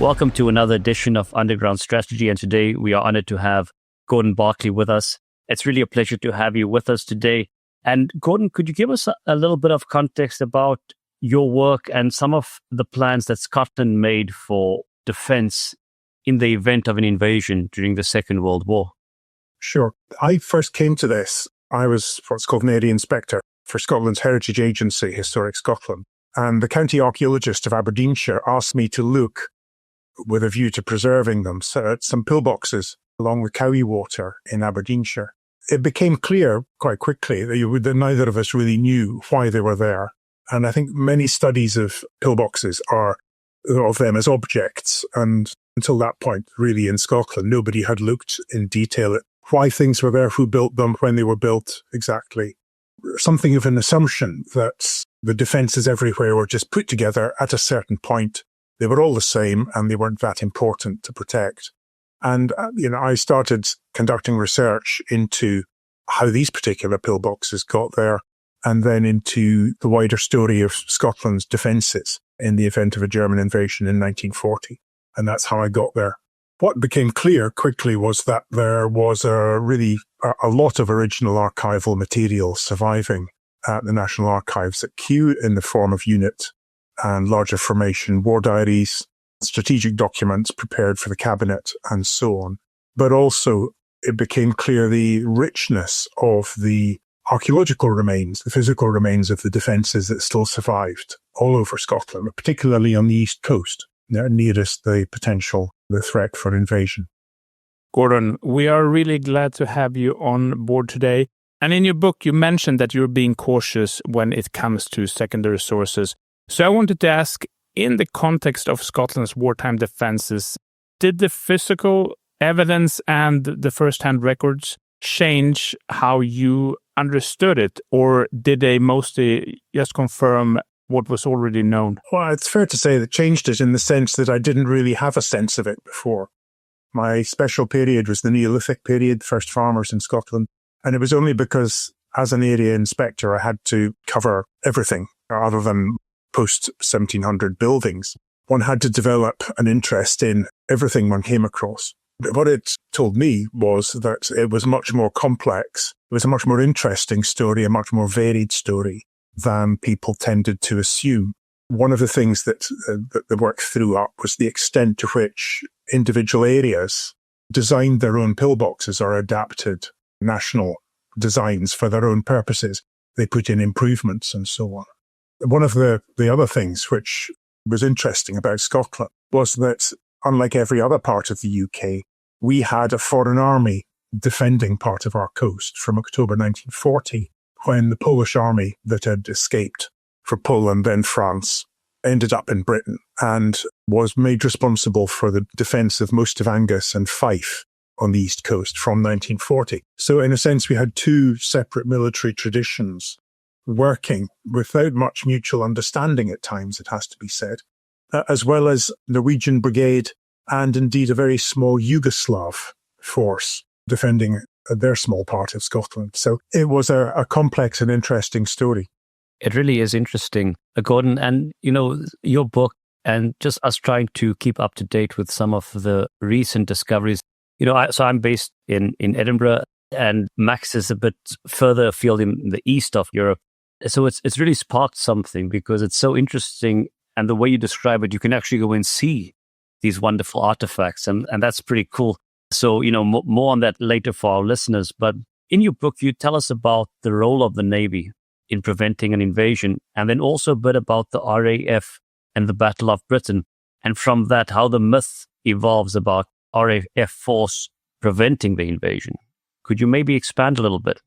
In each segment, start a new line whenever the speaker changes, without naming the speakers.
Welcome to another edition of Underground Strategy, and today we are honored to have Gordon Barclay with us. It's really a pleasure to have you with us today. And Gordon, could you give us a little bit of context about your work and some of the plans that Scotland made for defense in the event of an invasion during the Second World War?
Sure. I first came to this. I was what's called an area inspector for Scotland's heritage agency, Historic Scotland. And the county archaeologist of Aberdeenshire asked me to look, with a view to preserving them, at some pillboxes along the Cowie Water in Aberdeenshire. It became clear quite quickly that neither of us really knew why they were there. And I think many studies of pillboxes are of them as objects. And until that point, really, in Scotland, nobody had looked in detail at why things were there, who built them, when they were built exactly. Something of an assumption that the defences everywhere were just put together at a certain point. They were all the same and they weren't that important to protect. And, I started conducting research into how these particular pillboxes got there and then into the wider story of Scotland's defences in the event of a German invasion in 1940. And that's how I got there. What became clear quickly was that there was a lot of original archival material surviving at the National Archives at Kew in the form of unit and larger formation war diaries, strategic documents prepared for the cabinet, and so on. But also, it became clear the richness of the archaeological remains, the physical remains of the defences that still survived all over Scotland, particularly on the east coast, nearest the threat for invasion.
Gordon, we are really glad to have you on board today. And in your book, you mentioned that you're being cautious when it comes to secondary sources. So I wanted to ask, in the context of Scotland's wartime defences, did the physical evidence and the first-hand records change how you understood it, or did they mostly just confirm what was already known?
Well, it's fair to say that changed it in the sense that I didn't really have a sense of it before. My special period was the Neolithic period, the first farmers in Scotland, and it was only because, as an area inspector, I had to cover everything other than post-1700 buildings. One had to develop an interest in everything one came across. But what it told me was that it was much more complex. It was a much more interesting story, a much more varied story than people tended to assume. One of the things that the work threw up was the extent to which individual areas designed their own pillboxes or adapted national designs for their own purposes. They put in improvements and so on. One of the other things which was interesting about Scotland was that, unlike every other part of the UK, we had a foreign army defending part of our coast from October 1940, when the Polish army that had escaped for Poland, then France, ended up in Britain and was made responsible for the defence of most of Angus and Fife on the east coast from 1940. So in a sense, we had two separate military traditions working without much mutual understanding at times, it has to be said, as well as Norwegian Brigade and indeed a very small Yugoslav force defending their small part of Scotland. So it was a complex and interesting story.
It really is interesting, Gordon. And, your book and just us trying to keep up to date with some of the recent discoveries. So I'm based in Edinburgh, and Max is a bit further afield in the east of Europe. So it's really sparked something because it's so interesting. And the way you describe it, you can actually go and see these wonderful artifacts. And that's pretty cool. So, more on that later for our listeners. But in your book, you tell us about the role of the Navy in preventing an invasion, and then also a bit about the RAF and the Battle of Britain. And from that, how the myth evolves about RAF force preventing the invasion. Could you maybe expand a little bit?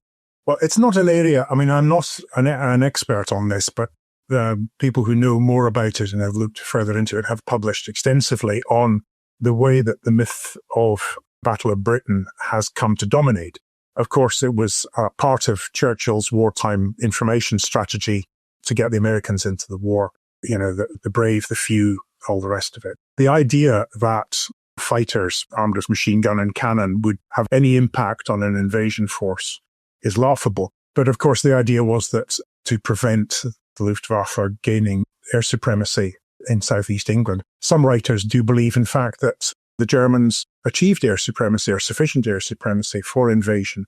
Well, it's not an area, I'm not an expert on this, but the people who know more about it and have looked further into it have published extensively on the way that the myth of Battle of Britain has come to dominate. Of course, it was a part of Churchill's wartime information strategy to get the Americans into the war. The brave, the few, all the rest of it. The idea that fighters armed with machine gun and cannon would have any impact on an invasion force is laughable. But of course, the idea was that to prevent the Luftwaffe gaining air supremacy in southeast England. Some writers do believe, in fact, that the Germans achieved air supremacy or sufficient air supremacy for invasion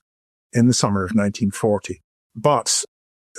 in the summer of 1940. But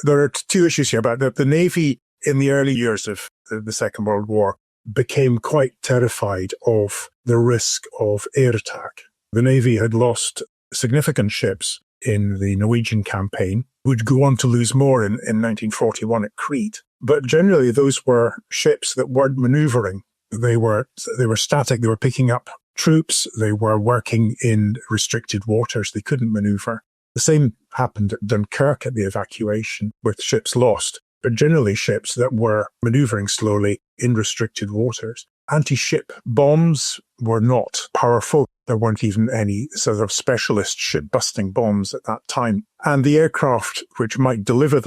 there are two issues here about the Navy in the early years of the Second World War became quite terrified of the risk of air attack. The Navy had lost significant ships in the Norwegian campaign, would go on to lose more in 1941 at Crete. But generally, those were ships that weren't maneuvering. They were static. They were picking up troops. They were working in restricted waters. They couldn't maneuver. The same happened at Dunkirk at the evacuation, with ships lost, but generally ships that were maneuvering slowly in restricted waters. Anti-ship bombs were not powerful. There weren't even any sort of specialist ship-busting bombs at that time. And the aircraft which might deliver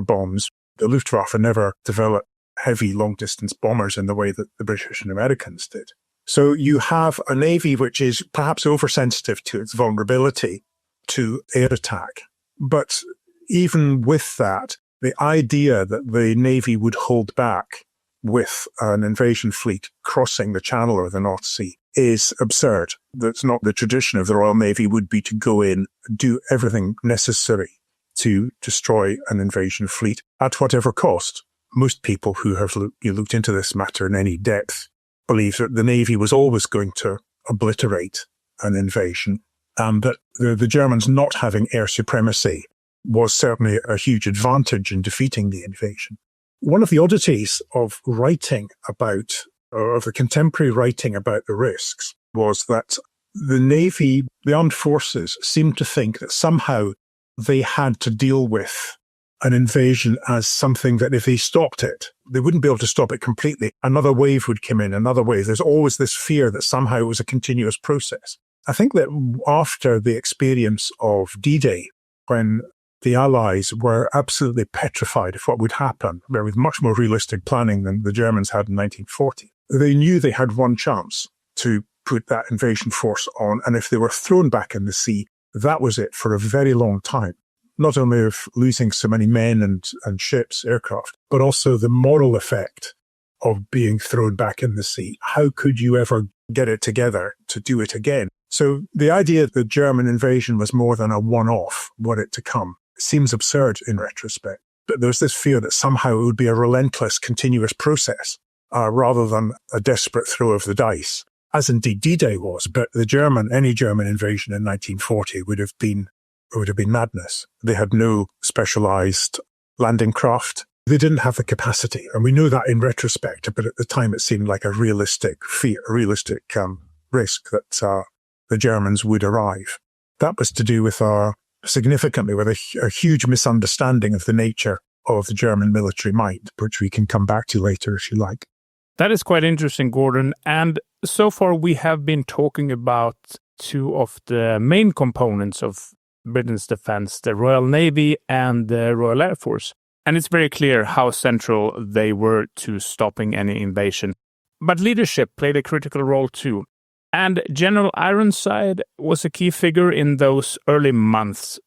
bombs, the Luftwaffe never developed heavy long-distance bombers in the way that the British and Americans did. So you have a Navy which is perhaps oversensitive to its vulnerability to air attack. But even with that, the idea that the Navy would hold back with an invasion fleet crossing the Channel or the North Sea is absurd. That's not the tradition of the Royal Navy. Would be to go in, do everything necessary to destroy an invasion fleet at whatever cost. Most people who have looked into this matter in any depth believe that the Navy was always going to obliterate an invasion, and that the Germans not having air supremacy was certainly a huge advantage in defeating the invasion. One of the oddities of writing about, or of the contemporary writing about the risks, was that the Navy, the armed forces, seemed to think that somehow they had to deal with an invasion as something that if they stopped it, they wouldn't be able to stop it completely. Another wave would come in, another wave. There's always this fear that somehow it was a continuous process. I think that after the experience of D-Day, when the Allies were absolutely petrified of what would happen, with much more realistic planning than the Germans had in 1940, they knew they had one chance to put that invasion force on, and if they were thrown back in the sea, that was it for a very long time. Not only of losing so many men and ships, aircraft, but also the moral effect of being thrown back in the sea. How could you ever get it together to do it again? So the idea that the German invasion was more than a one-off, were it to come, seems absurd in retrospect. But there's this fear that somehow it would be a relentless, continuous process, rather than a desperate throw of the dice, as indeed D-Day was. But any German invasion in 1940 would have been madness. They had no specialized landing craft. They didn't have the capacity. And we know that in retrospect, but at the time it seemed like a realistic fear, risk that the Germans would arrive. That was to do with a huge misunderstanding of the nature of the German military might, which we can come back to later if you like.
That is quite interesting, Gordon. And so far we have been talking about two of the main components of Britain's defense, the Royal Navy and the Royal Air Force. And it's very clear how central they were to stopping any invasion. But leadership played a critical role too. And General Ironside was a key figure in those early months.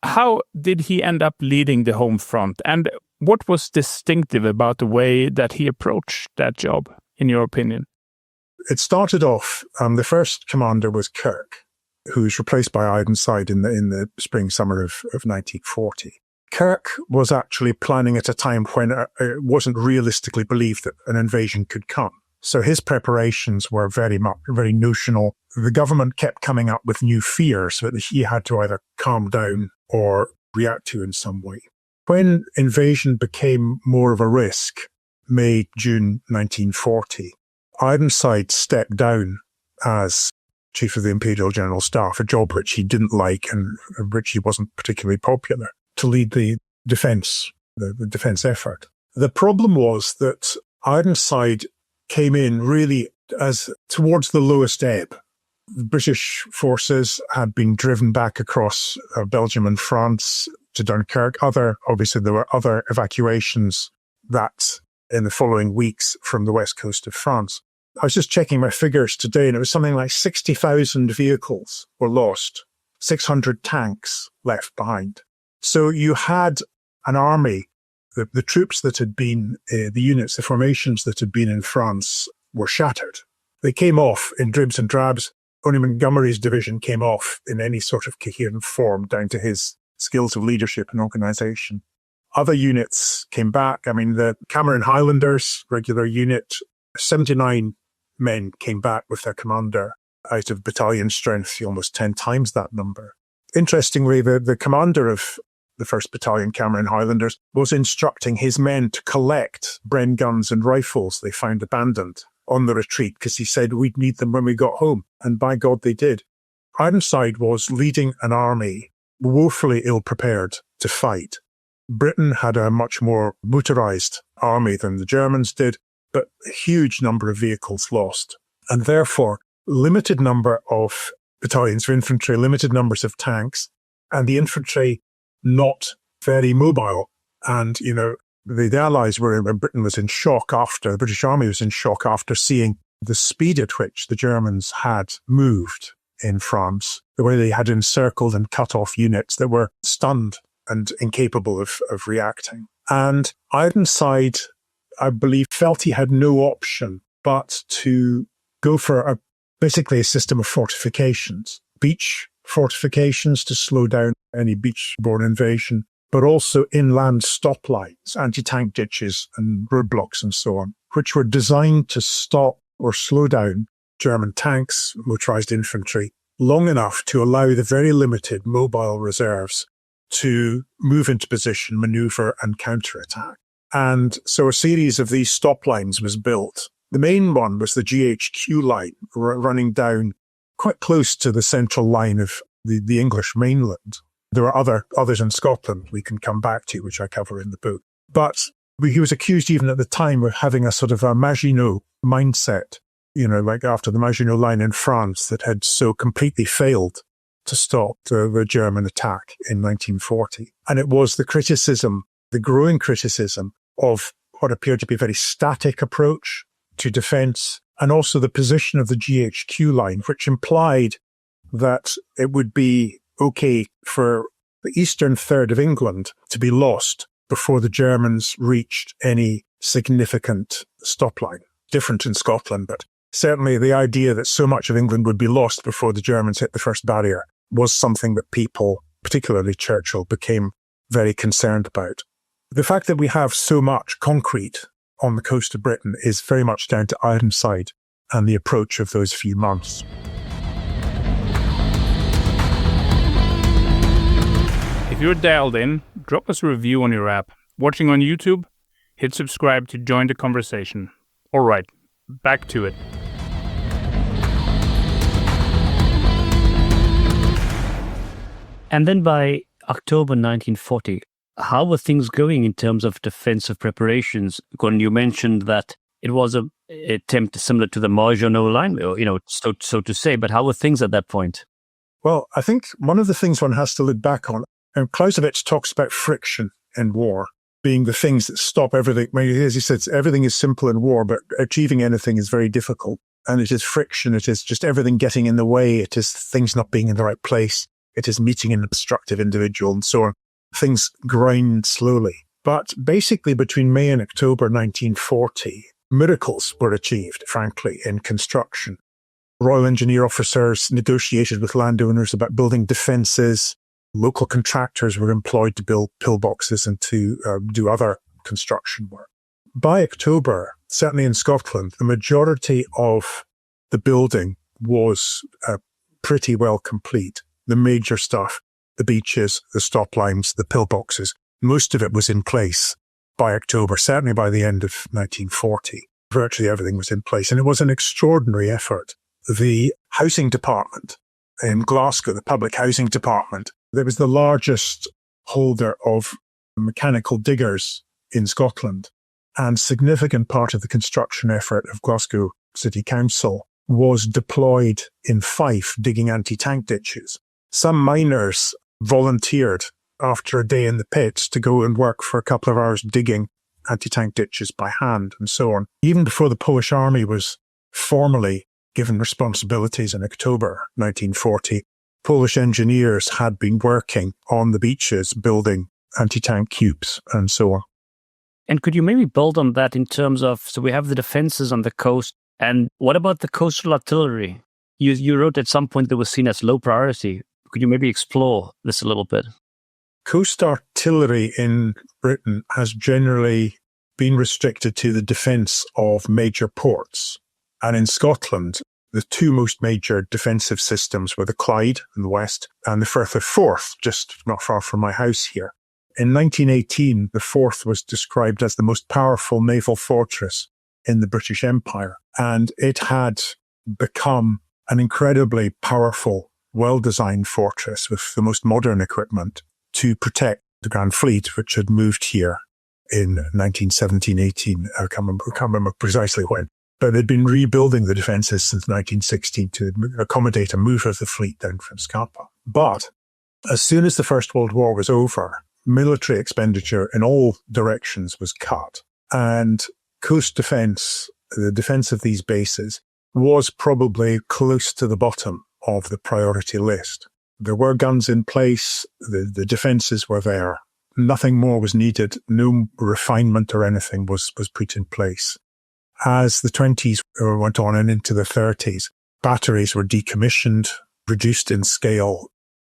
How did he end up leading the home front? And what was distinctive about the way that he approached that job, in your opinion?
It started off, the first commander was Kirk, who was replaced by Ironside in the spring-summer of 1940. Kirk was actually planning at a time when it wasn't realistically believed that an invasion could come. So his preparations were very notional. The government kept coming up with new fears that he had to either calm down or react to in some way. When invasion became more of a risk, May, June 1940, Ironside stepped down as Chief of the Imperial General Staff, a job which he didn't like and which he wasn't particularly popular, to lead the defence effort. The problem was that Ironside came in really as towards the lowest ebb. The British forces had been driven back across Belgium and France to Dunkirk. Obviously, there were other evacuations that in the following weeks from the west coast of France. I was just checking my figures today, and it was something like 60,000 vehicles were lost, 600 tanks left behind. So you had an army the troops that had been, the units, the formations that had been in France were shattered. They came off in dribs and drabs. Only Montgomery's division came off in any sort of coherent form, down to his skills of leadership and organisation. Other units came back. I mean, the Cameron Highlanders, regular unit, 79 men came back with their commander out of battalion strength, almost 10 times that number. Interestingly, the commander of the 1st Battalion, Cameron Highlanders, was instructing his men to collect Bren guns and rifles they found abandoned on the retreat, because he said we'd need them when we got home. And by God, they did. Ironside was leading an army woefully ill-prepared to fight. Britain had a much more motorized army than the Germans did, but a huge number of vehicles lost. And therefore, limited number of battalions of infantry, limited numbers of tanks, and the infantry not very mobile. And, the Allies were, Britain was in shock after, the British Army was in shock after seeing the speed at which the Germans had moved in France, the way they had encircled and cut off units that were stunned and incapable of reacting. And Ironside, I believe, felt he had no option but to go for basically a system of fortifications, beach fortifications to slow down any beach-borne invasion, but also inland stop lines, anti-tank ditches and roadblocks and so on, which were designed to stop or slow down German tanks, motorized infantry, long enough to allow the very limited mobile reserves to move into position, maneuver and counterattack. And so a series of these stop lines was built. The main one was the GHQ line running down quite close to the central line of the English mainland. There were others in Scotland we can come back to, which I cover in the book. But he was accused even at the time of having a sort of a Maginot mindset, like after the Maginot line in France that had so completely failed to stop the German attack in 1940. And it was the growing criticism of what appeared to be a very static approach to defence, and also the position of the GHQ line, which implied that it would be okay for the eastern third of England to be lost before the Germans reached any significant stop line. Different in Scotland, but certainly the idea that so much of England would be lost before the Germans hit the first barrier was something that people, particularly Churchill, became very concerned about. The fact that we have so much concrete on the coast of Britain is very much down to Ironside and the approach of those few months.
If you're dialed in, drop us a review on your app. Watching on YouTube, hit subscribe to join the conversation. All right, back to it.
And then by October 1940, how were things going in terms of defensive preparations? Gordon, you mentioned that it was an attempt similar to the Maginot Line, so to say, but how were things at that point?
Well, I think one of the things one has to look back on, and Clausewitz talks about friction in war being the things that stop everything. As he says, everything is simple in war, but achieving anything is very difficult. And it is friction. It is just everything getting in the way. It is things not being in the right place. It is meeting an obstructive individual and so on. Things grind slowly. But basically between May and October 1940, miracles were achieved, frankly, in construction. Royal Engineer officers negotiated with landowners about building defences. Local contractors were employed to build pillboxes and to do other construction work. By October, certainly in Scotland, the majority of the building was pretty well complete. The major stuff, the beaches, the stop lines, the pillboxes, most of it was in place by October, certainly by the end of 1940. Virtually everything was in place, and it was an extraordinary effort. The housing department in Glasgow, the public housing department, that was the largest holder of mechanical diggers in Scotland, and significant part of the construction effort of Glasgow City Council was deployed in Fife digging anti-tank ditches. Some miners volunteered after a day in the pits to go and work for a couple of hours digging anti-tank ditches by hand and so on. Even before the Polish army was formally given responsibilities in October 1940, Polish engineers had been working on the beaches building anti-tank cubes and so on.
And could you maybe build on that in terms of, so we have the defenses on the coast, and what about the coastal artillery? You wrote at some point that was seen as low priority. Could you maybe explore this a little bit?
Coast artillery in Britain has generally been restricted to the defence of major ports. And in Scotland, the two most major defensive systems were the Clyde in the west and the Firth of Forth, just not far from my house here. In 1918, the Forth was described as the most powerful naval fortress in the British Empire, and it had become an incredibly powerful, well-designed fortress with the most modern equipment to protect the Grand Fleet, which had moved here in 1917-18. I can't remember precisely when. But they'd been rebuilding the defences since 1916 to accommodate a move of the fleet down from Scapa. But as soon as the First World War was over, military expenditure in all directions was cut. And coast defence, the defence of these bases, was probably close to the bottom of the priority list. There were guns in place, the defences were there. Nothing more was needed, no refinement or anything was put in place. As the 20s went on and into the 30s, batteries were decommissioned, reduced in scale.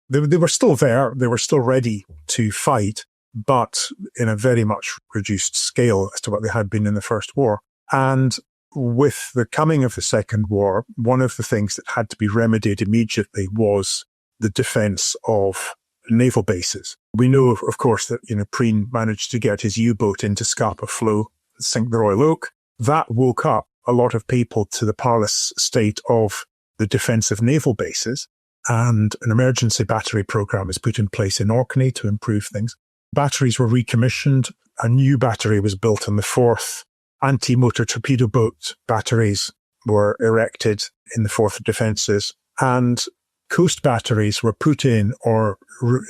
They were still there, they were still ready to fight, but in a very much reduced scale as to what they had been in the First War. And with the coming of the Second War, one of the things that had to be remedied immediately was the defence of naval bases. We know, of course, that Preen managed to get his U-boat into Scapa Flow, sink the Royal Oak. That woke up a lot of people to the parlous state of the defence of naval bases, and an emergency battery programme was put in place in Orkney to improve things. Batteries were recommissioned. A new battery was built on the Forth. Anti-motor torpedo boat batteries were erected in the Forth defences, and coast batteries were put in or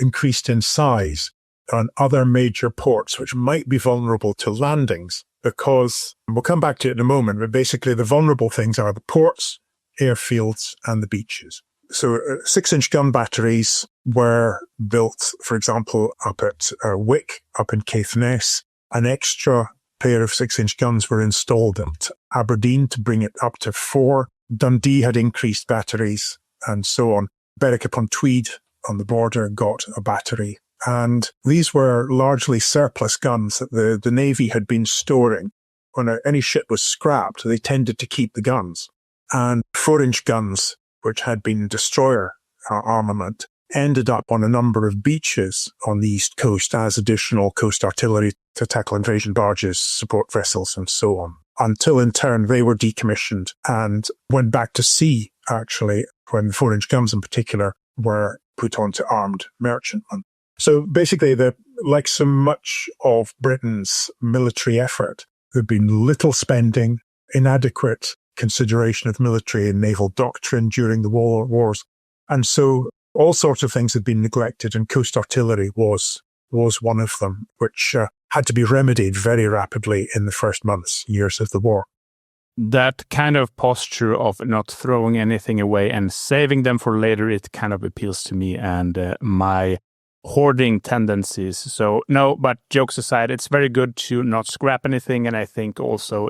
increased in size on other major ports which might be vulnerable to landings, because, and we'll come back to it in a moment, but basically the vulnerable things are the ports, airfields and the beaches. So 6-inch gun batteries were built, for example, up at Wick, up in Caithness. An extra pair of 6-inch guns were installed at Aberdeen to bring it up to 4. Dundee had increased batteries and so on. Berwick-upon-Tweed on the border got a battery. And these were largely surplus guns that the Navy had been storing. When any ship was scrapped, they tended to keep the guns. And 4-inch guns, which had been destroyer armament, ended up on a number of beaches on the East Coast as additional coast artillery to tackle invasion barges, support vessels, and so on. Until in turn they were decommissioned and went back to sea, actually, when the 4-inch guns in particular were put onto armed merchantmen. So basically, like so much of Britain's military effort, there had been little spending, inadequate consideration of military and naval doctrine during the wars. And so all sorts of things had been neglected, and coast artillery was one of them, which had to be remedied very rapidly in the first months, years of the war.
That kind of posture of not throwing anything away and saving them for later, it kind of appeals to me and my hoarding tendencies. So no, but jokes aside, it's very good to not scrap anything. And I think also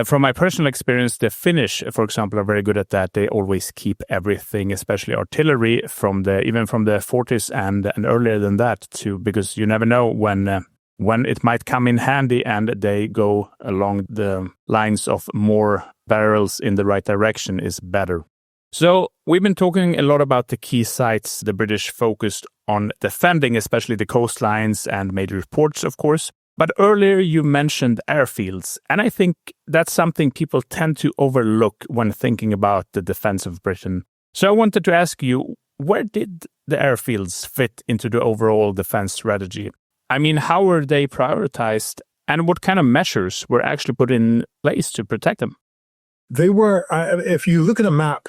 from my personal experience, the Finnish, for example, are very good at that. They always keep everything, especially artillery, even from the 40s and earlier than that too, because you never know when it might come in handy, and they go along the lines of more barrels in the right direction is better. So we've been talking a lot about the key sites the British focused on defending, especially the coastlines and major ports, of course. But earlier you mentioned airfields, and I think that's something people tend to overlook when thinking about the defense of Britain. So I wanted to ask you, where did the airfields fit into the overall defense strategy? I mean, how were they prioritized, and what kind of measures were actually put in place to protect them?
They were, if you look at a map,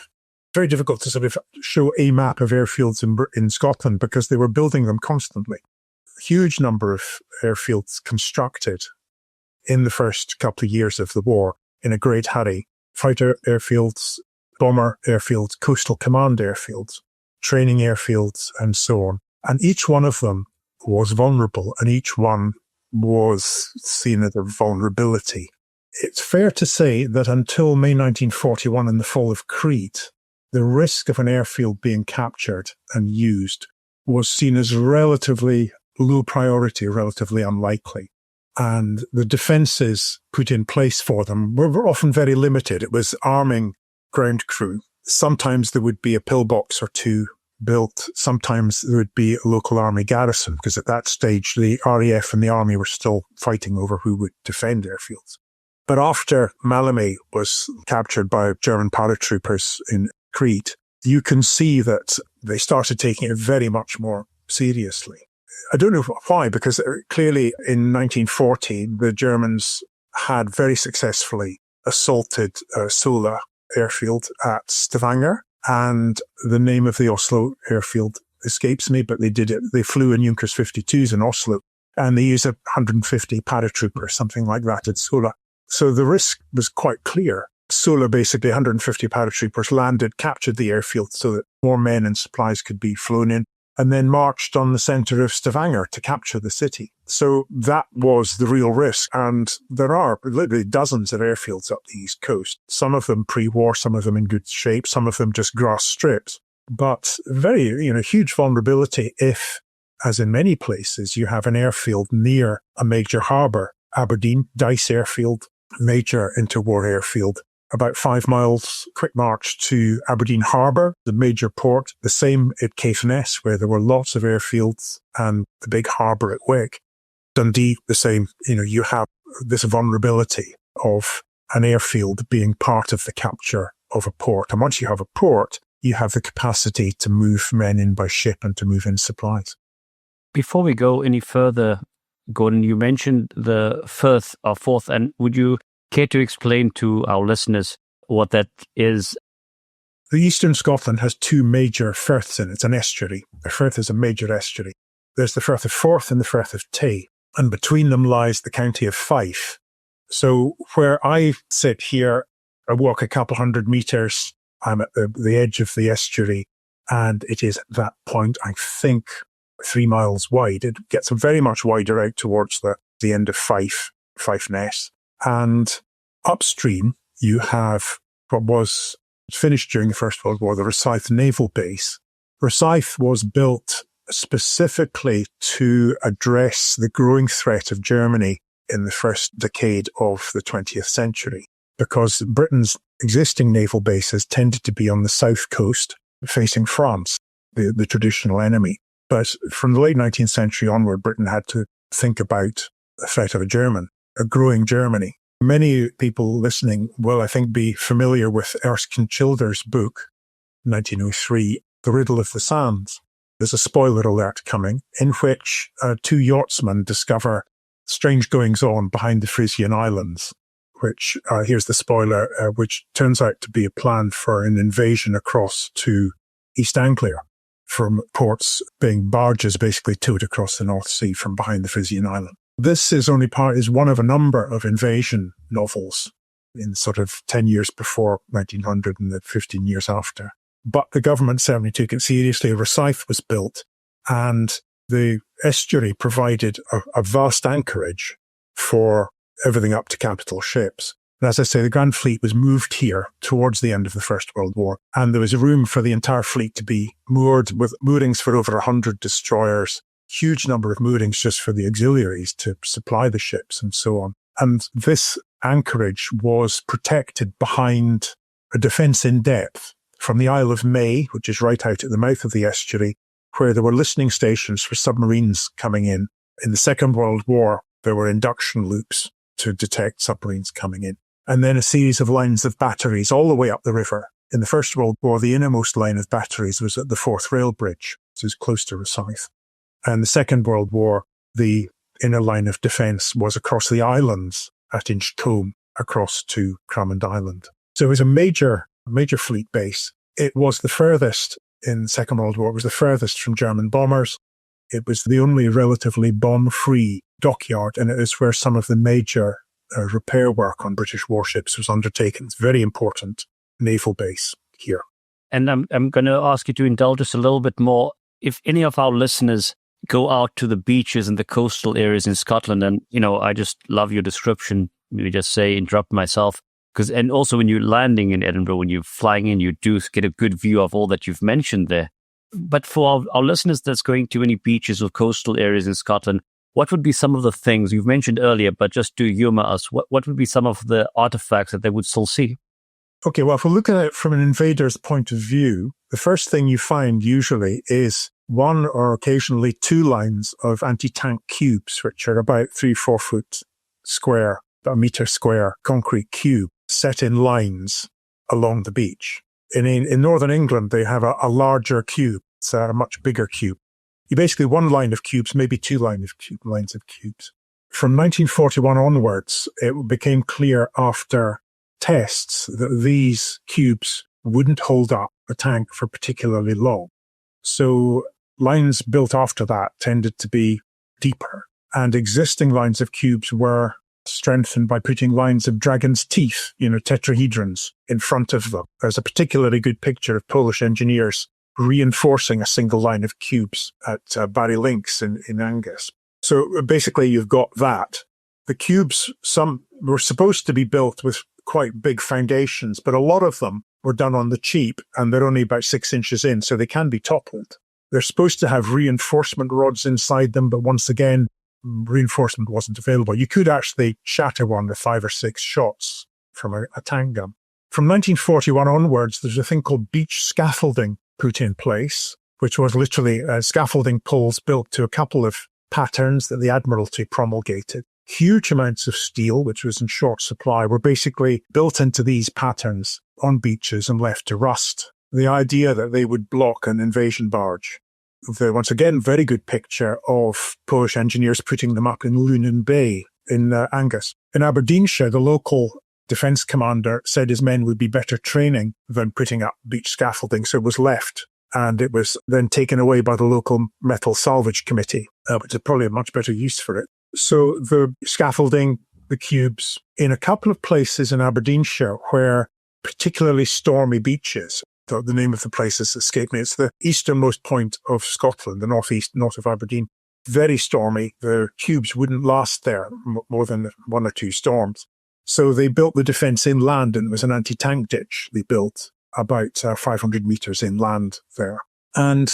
very difficult to sort of show a map of airfields in Scotland because they were building them constantly. Huge number of airfields constructed in the first couple of years of the war in a great hurry. Fighter airfields, bomber airfields, coastal command airfields, training airfields, and so on. And each one of them was vulnerable, and each one was seen as a vulnerability. It's fair to say that until May 1941 and the fall of Crete, the risk of an airfield being captured and used was seen as relatively low priority, relatively unlikely. And the defences put in place for them were often very limited. It was arming ground crew. Sometimes there would be a pillbox or two built. Sometimes there would be a local army garrison, because at that stage the RAF and the army were still fighting over who would defend airfields. But after Malmö was captured by German paratroopers in Crete, you can see that they started taking it very much more seriously. I don't know why, because clearly in 1940, the Germans had very successfully assaulted Sola airfield at Stavanger, and the name of the Oslo airfield escapes me, but they did it. They flew in Junkers 52s in Oslo, and they used 150 paratroopers, something like that at Sola. So the risk was quite clear. Sola, basically 150 paratroopers landed, captured the airfield so that more men and supplies could be flown in, and then marched on the centre of Stavanger to capture the city. So that was the real risk. And there are literally dozens of airfields up the East Coast, some of them pre-war, some of them in good shape, some of them just grass strips. But very, huge vulnerability if, as in many places, you have an airfield near a major harbour. Aberdeen, Dice Airfield, major interwar airfield. About 5 miles, quick march to Aberdeen Harbour, the major port. The same at Caithness, where there were lots of airfields, and the big harbour at Wick. Dundee, the same. You have this vulnerability of an airfield being part of the capture of a port. And once you have a port, you have the capacity to move men in by ship and to move in supplies.
Before we go any further, Gordon, you mentioned the Firth or Forth, and would you care to explain to our listeners what that is?
The eastern Scotland has two major firths in it. It's an estuary. The Firth is a major estuary. There's the Firth of Forth and the Firth of Tay, and between them lies the county of Fife. So where I sit here, I walk a couple hundred metres. I'm at the edge of the estuary, and it is at that point, I think, 3 miles wide. It gets very much wider out towards the end of Fife-Ness. And upstream, you have what was finished during the First World War, the Rosyth Naval Base. Rosyth was built specifically to address the growing threat of Germany in the first decade of the 20th century, because Britain's existing naval bases tended to be on the south coast, facing France, the traditional enemy. But from the late 19th century onward, Britain had to think about the threat of a growing Germany. Many people listening will, I think, be familiar with Erskine Childers' book, 1903, The Riddle of the Sands. There's a spoiler alert coming, in which two yachtsmen discover strange goings-on behind the Frisian Islands, which, here's the spoiler, which turns out to be a plan for an invasion across to East Anglia, from ports being barges basically towed across the North Sea from behind the Frisian Island. This is one of a number of invasion novels in sort of 10 years before 1900 and the 15 years after. But the government certainly took it seriously. Rosyth was built, and the estuary provided a vast anchorage for everything up to capital ships. And as I say, the Grand Fleet was moved here towards the end of the First World War, and there was room for the entire fleet to be moored, with moorings for over 100 destroyers, huge number of moorings just for the auxiliaries to supply the ships and so on. And this anchorage was protected behind a defence in depth from the Isle of May, which is right out at the mouth of the estuary, where there were listening stations for submarines coming in. In the Second World War, there were induction loops to detect submarines coming in. And then a series of lines of batteries all the way up the river. In the First World War, the innermost line of batteries was at the Forth Rail Bridge, so it's close to Rosyth. And the Second World War, the inner line of defence was across the islands at Inchcolm, across to Cramond Island. So it was a major fleet base. It was the furthest in the Second World War. It was the furthest from German bombers. It was the only relatively bomb-free dockyard, and it is where some of the major repair work on British warships was undertaken. It's a very important naval base here.
And I'm going to ask you to indulge us a little bit more. If any of our listeners go out to the beaches and the coastal areas in Scotland. And, I just love your description. You just say, interrupt myself. And also when you're landing in Edinburgh, when you're flying in, you do get a good view of all that you've mentioned there. But for our listeners that's going to any beaches or coastal areas in Scotland, what would be some of the things you've mentioned earlier, but just to humor us, what would be some of the artifacts that they would still see?
Okay, well, if we're looking at it from an invader's point of view, the first thing you find usually is one or occasionally two lines of anti-tank cubes, which are about 3-4 foot square, about a metre square concrete cube set in lines along the beach. In northern England, they have a larger cube. It's a much bigger cube. You basically one line of cubes, maybe two lines of cubes. From 1941 onwards, it became clear after tests that these cubes wouldn't hold up a tank for particularly long. So lines built after that tended to be deeper, and existing lines of cubes were strengthened by putting lines of dragon's teeth, tetrahedrons, in front of them. There's a particularly good picture of Polish engineers reinforcing a single line of cubes at Barry Links in Angus. So basically you've got that. The cubes, some were supposed to be built with quite big foundations, but a lot of them were done on the cheap, and they're only about 6 inches in, so they can be toppled. They're supposed to have reinforcement rods inside them, but once again, reinforcement wasn't available. You could actually shatter one with 5 or 6 shots from a tank gun. From 1941 onwards, there's a thing called beach scaffolding put in place, which was literally scaffolding poles built to a couple of patterns that the Admiralty promulgated. Huge amounts of steel, which was in short supply, were basically built into these patterns on beaches and left to rust. The idea that they would block an invasion barge. Once again, very good picture of Polish engineers putting them up in Lunan Bay in Angus. In Aberdeenshire, the local defence commander said his men would be better training than putting up beach scaffolding, so it was left. And it was then taken away by the local metal salvage committee, which is probably a much better use for it. So the scaffolding, the cubes, in a couple of places in Aberdeenshire where particularly stormy beaches, the name of the place has escaped me, it's the easternmost point of Scotland, the north of Aberdeen, very stormy. The cubes wouldn't last there more than 1 or 2 storms. So they built the defence inland, and it was an anti-tank ditch they built about 500 metres inland there. And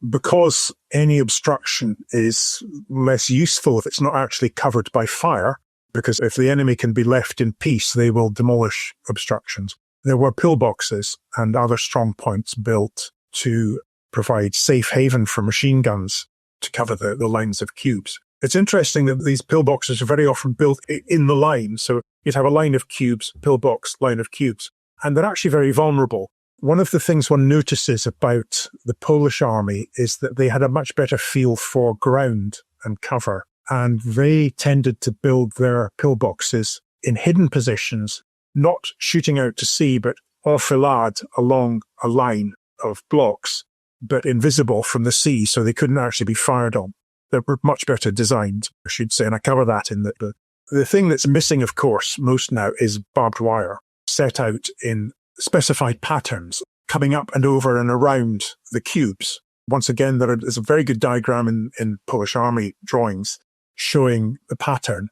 because any obstruction is less useful if it's not actually covered by fire, because if the enemy can be left in peace, they will demolish obstructions. There were pillboxes and other strong points built to provide safe haven for machine guns to cover the lines of cubes. It's interesting that these pillboxes are very often built in the line. So you'd have a line of cubes, pillbox, line of cubes, and they're actually very vulnerable. One of the things one notices about the Polish army is that they had a much better feel for ground and cover, and they tended to build their pillboxes in hidden positions, not shooting out to sea, but enfilade along a line of blocks, but invisible from the sea, so they couldn't actually be fired on. They were much better designed, I should say, and I cover that in the book. The thing that's missing, of course, most now is barbed wire, set out in specified patterns, coming up and over and around the cubes. Once again, there's a very good diagram in Polish Army drawings showing the pattern.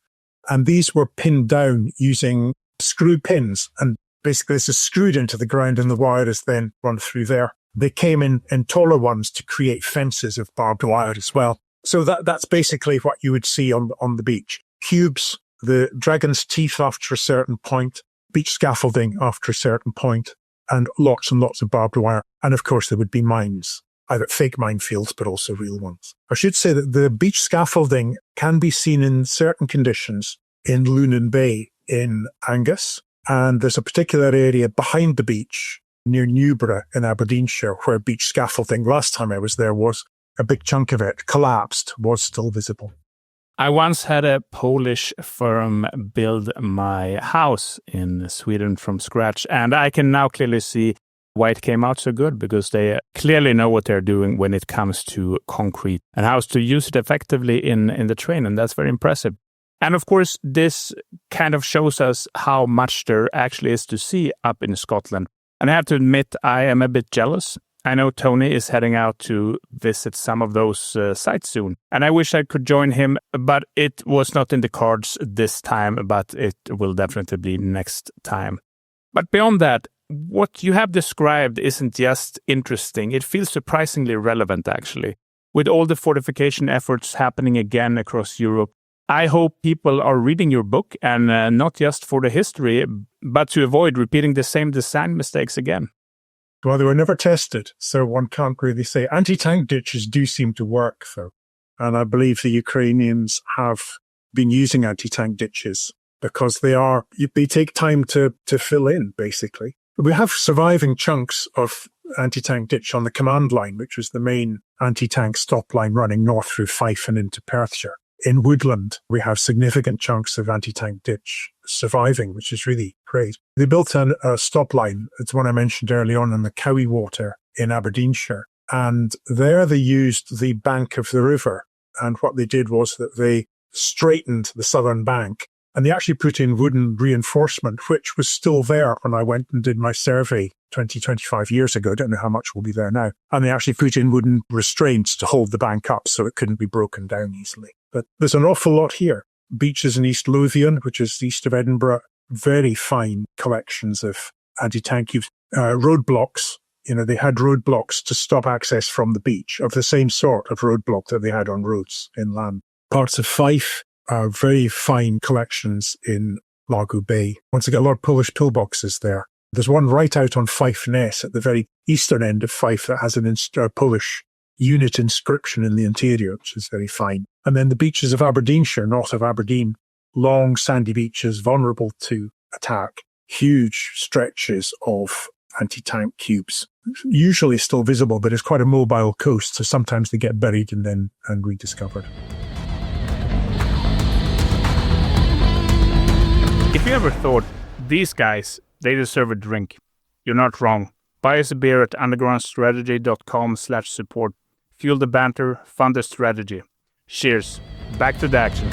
And these were pinned down using screw pins. And basically this is screwed into the ground and the wire is then run through there. They came in taller ones to create fences of barbed wire as well. So that's basically what you would see on the beach. Cubes, the dragon's teeth after a certain point, beach scaffolding after a certain point, and lots of barbed wire. And of course, there would be mines, either fake minefields, but also real ones. I should say that the beach scaffolding can be seen in certain conditions in Lunan Bay in Angus. And there's a particular area behind the beach near Newborough in Aberdeenshire where beach scaffolding, last time I was there, was a big chunk of it collapsed, was still visible.
I once had a Polish firm build my house in Sweden from scratch, and I can now clearly see why it came out so good, because they clearly know what they're doing when it comes to concrete and how to use it effectively in the terrain, and that's very impressive. And of course, this kind of shows us how much there actually is to see up in Scotland. And I have to admit, I am a bit jealous. I know Tony is heading out to visit some of those sites soon, and I wish I could join him, but it was not in the cards this time, but it will definitely be next time. But beyond that, what you have described isn't just interesting, it feels surprisingly relevant, actually. With all the fortification efforts happening again across Europe, I hope people are reading your book, and not just for the history, but to avoid repeating the same design mistakes again.
Well, they were never tested, so one can't really say. Anti-tank ditches do seem to work, though. And I believe the Ukrainians have been using anti-tank ditches because they take time to fill in, basically. We have surviving chunks of anti-tank ditch on the command line, which was the main anti-tank stop line running north through Fife and into Perthshire. In Woodland, we have significant chunks of anti-tank ditch surviving, which is really great. They built a stop line. It's one I mentioned early on in the Cowie Water in Aberdeenshire. And there they used the bank of the river. And what they did was that they straightened the southern bank. And they actually put in wooden reinforcement, which was still there when I went and did my survey 25 years ago. I don't know how much will be there now. And they actually put in wooden restraints to hold the bank up so it couldn't be broken down easily. But there's an awful lot here. Beaches in East Lothian, which is east of Edinburgh, very fine collections of anti-tank use. Roadblocks, they had roadblocks to stop access from the beach of the same sort of roadblock that they had on roads inland. Parts of Fife are very fine collections in Largo Bay. Once again, a lot of Polish pillboxes there. There's one right out on Fife Ness at the very eastern end of Fife that has a Polish unit inscription in the interior, which is very fine. And then the beaches of Aberdeenshire, north of Aberdeen, long sandy beaches, vulnerable to attack, huge stretches of anti-tank cubes, usually still visible, but it's quite a mobile coast, so sometimes they get buried and rediscovered.
If you ever thought, these guys, they deserve a drink, you're not wrong. Buy us a beer at undergroundstrategy.com/support. Fuel the banter, fund the strategy. Cheers. Back to the action.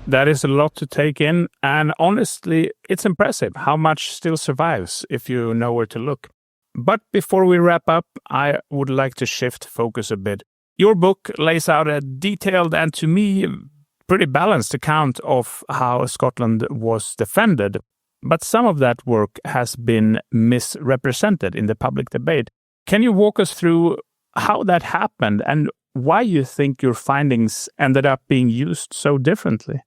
That is a lot to take in, and honestly, it's impressive how much still survives if you know where to look. But before we wrap up, I would like to shift focus a bit. Your book lays out a detailed and, to me, pretty balanced account of how Scotland was defended. But some of that work has been misrepresented in the public debate. Can you walk us through how that happened and why you think your findings ended up being used so differently?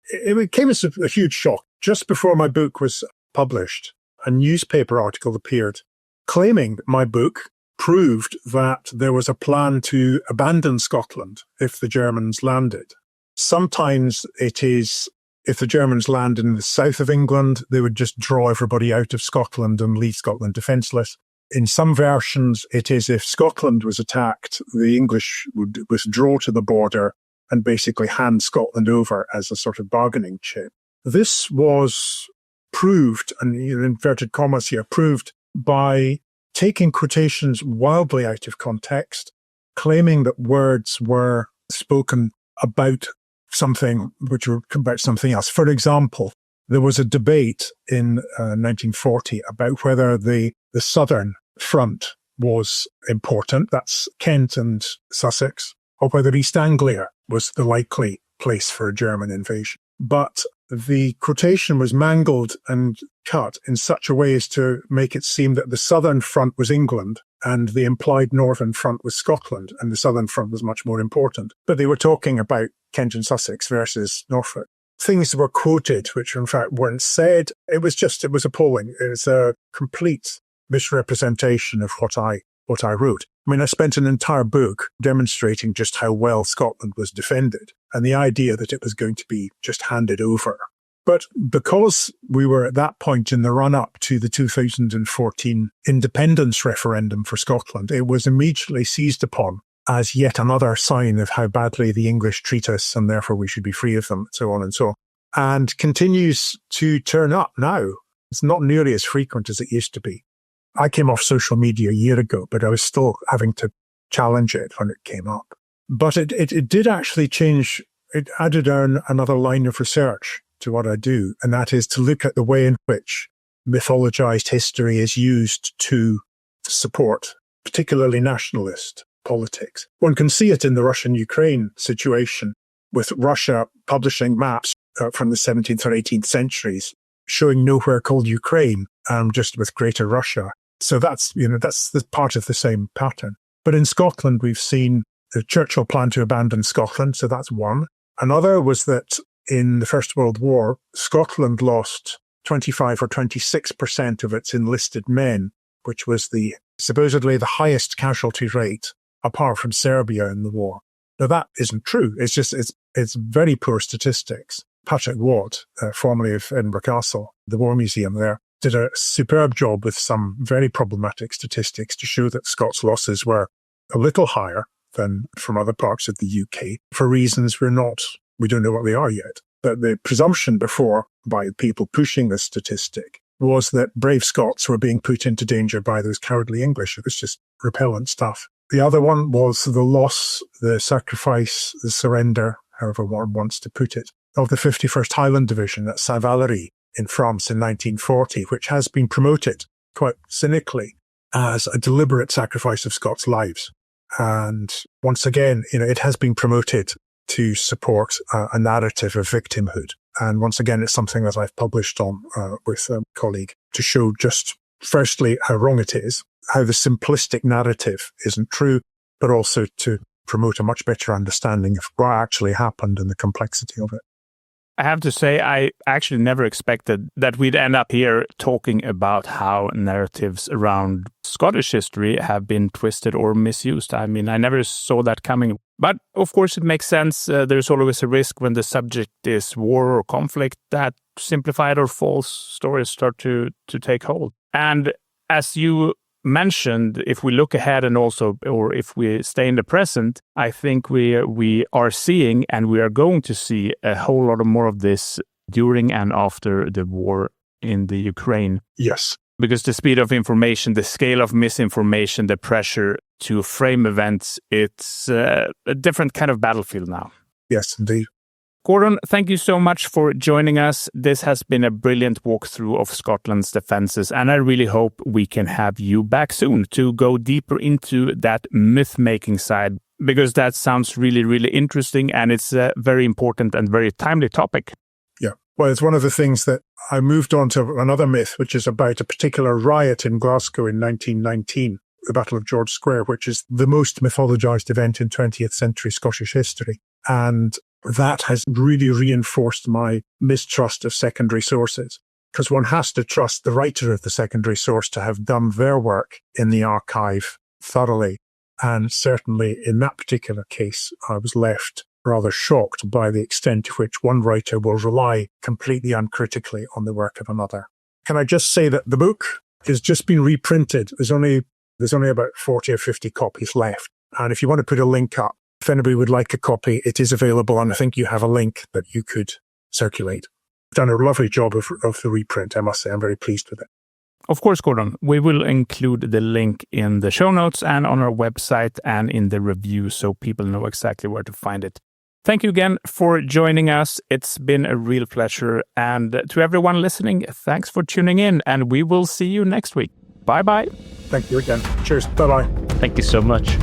It came as a huge shock. Just before my book was published, a newspaper article appeared claiming that my book proved that there was a plan to abandon Scotland if the Germans landed. Sometimes it is, if the Germans land in the south of England, they would just draw everybody out of Scotland and leave Scotland defenceless. In some versions, it is if Scotland was attacked, the English would withdraw to the border and basically hand Scotland over as a sort of bargaining chip. This was proved, and in inverted commas here, proved by taking quotations wildly out of context, claiming that words were spoken about something which were about something else. For example, there was a debate in 1940 about whether the southern front was important, that's Kent and Sussex, or whether East Anglia was the likely place for a German invasion. But the quotation was mangled and cut in such a way as to make it seem that the southern front was England and the implied northern front was Scotland, and the southern front was much more important. But they were talking about Kent and Sussex versus Norfolk. Things were quoted which in fact weren't said. It was appalling. It was a complete misrepresentation of what I wrote. I mean, I spent an entire book demonstrating just how well Scotland was defended and the idea that it was going to be just handed over. But because we were at that point in the run-up to the 2014 independence referendum for Scotland, it was immediately seized upon as yet another sign of how badly the English treat us and therefore we should be free of them, so on and so on. And continues to turn up now. It's not nearly as frequent as it used to be. I came off social media a year ago, but I was still having to challenge it when it came up. But it did actually change. It added another line of research to what I do, and that is to look at the way in which mythologized history is used to support particularly nationalist politics. One can see it in the Russian-Ukraine situation, with Russia publishing maps from the 17th or 18th centuries showing nowhere called Ukraine, just with Greater Russia. So that's the part of the same pattern. But in Scotland, we've seen Churchill plan to abandon Scotland, so that's one. Another was that in the First World War, Scotland lost 25 or 26% of its enlisted men, which was supposedly the highest casualty rate apart from Serbia in the war. Now that isn't true. It's very poor statistics. Patrick Watt, formerly of Edinburgh Castle, the War Museum there, did a superb job with some very problematic statistics to show that Scots' losses were a little higher than from other parts of the UK for reasons we don't know what they are yet. But the presumption before by people pushing this statistic was that brave Scots were being put into danger by those cowardly English. It was just repellent stuff. The other one was the loss, the sacrifice, the surrender, however one wants to put it, of the 51st Highland Division at Saint-Valery in France in 1940, which has been promoted quite cynically as a deliberate sacrifice of Scots' lives. And once again, it has been promoted to support a narrative of victimhood. And once again, it's something that I've published on with a colleague to show just, firstly, how wrong it is, how the simplistic narrative isn't true, but also to promote a much better understanding of what actually happened and the complexity of it.
I have to say, I actually never expected that we'd end up here talking about how narratives around Scottish history have been twisted or misused. I mean, I never saw that coming. But of course, it makes sense. There's always a risk when the subject is war or conflict that simplified or false stories start to take hold. And as you mentioned, if we look ahead and also, or if we stay in the present, I think we are seeing and we are going to see a whole lot more of this during and after the war in the Ukraine.
Yes.
Because the speed of information, the scale of misinformation, the pressure to frame events, it's a different kind of battlefield now.
Yes, indeed.
Gordon, thank you so much for joining us. This has been a brilliant walkthrough of Scotland's defences, and I really hope we can have you back soon to go deeper into that myth-making side, because that sounds really, really interesting, and it's a very important and very timely topic.
Yeah. Well, it's one of the things that I moved on to another myth, which is about a particular riot in Glasgow in 1919, the Battle of George Square, which is the most mythologized event in 20th century Scottish history. And that has really reinforced my mistrust of secondary sources, because one has to trust the writer of the secondary source to have done their work in the archive thoroughly. And certainly in that particular case, I was left rather shocked by the extent to which one writer will rely completely uncritically on the work of another. Can I just say that the book has just been reprinted. There's only about 40 or 50 copies left. And if you want to put a link up, if anybody would like a copy, it is available, and I think you have a link that you could circulate. Done a lovely job of the reprint, I must say. I'm very pleased with it.
Of course, Gordon. We will include the link in the show notes and on our website and in the review so people know exactly where to find it. Thank you again for joining us. It's been a real pleasure. And to everyone listening, thanks for tuning in, and we will see you next week. Bye-bye.
Thank you again. Cheers. Bye-bye.
Thank you so much.